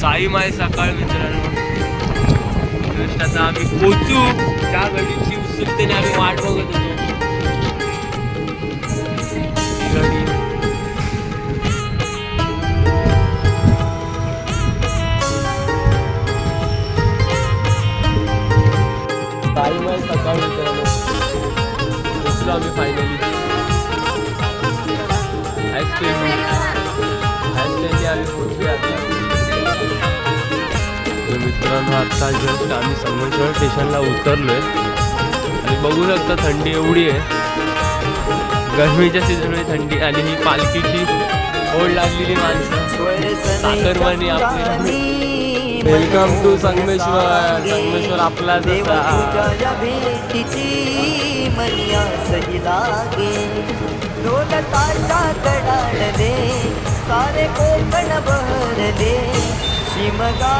साई माय सकाळ मित्रांनो, जस्ट आता आम्ही पोचू. त्या घडीची उत्सुकतेने आम्ही वाट बघत होतो. साई माय सकाळ मित्रांनो, पोचलो आम्ही फायनली. आम्ही पोचलो आता. मित्रांनो आता जस्ट आम्ही संगमेश्वर स्टेशनला उतरलोय आणि बघू शकता थंडी एवढी आहे. गरमीच्या सीझनमध्ये थंडी आणि ही पालखीची ओढ लागलेली माणसं साखरवाणी आपली. Welcome to Sangameshwar. संगमेश्वर आपला सारे कोकण बहरले. शिमगा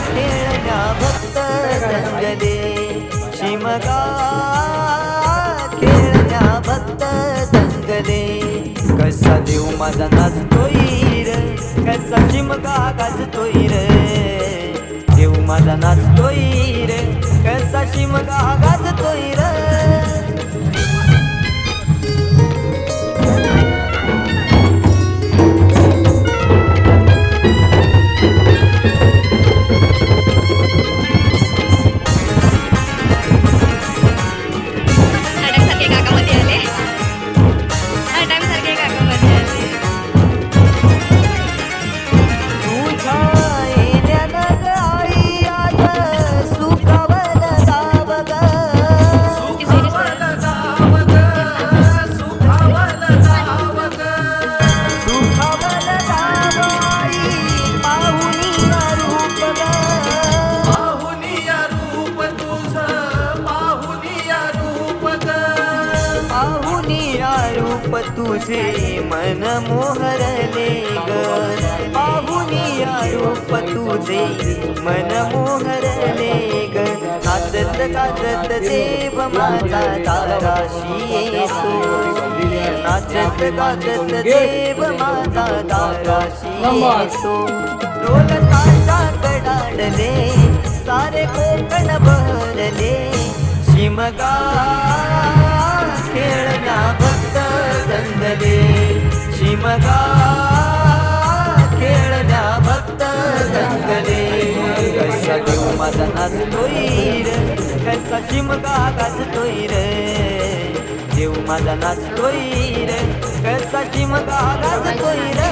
खेळण्या भक्त दंगले. शिमगा खेळण्या भक्त दंगले. कसा देव माझा नाचतोय रे, कसा शिमगा गाजतोय रे. देव माझा नाचतोय रे, कसा शिमगा गाजतोय रे. तुझे मन मोहरले ग. पाहुनिया रूप तुझे मन मोहरले ग. नाचत गाजत देव माझा दाराशी येतो. नाचत गाजत देव माझा दाराशी येतो. ढोल ताशा कडाडले, सारे कोकण बहरले. शिमगा खेळण्या भक्त दंगले. शिमगा खेळण्या भक्त दंगले. कसा देव माझा नाचतोय रे, कसा शिमगा गाजतोय रे. देव माझा नाचतोय रे, कसा शिमगा गाजतोय रे.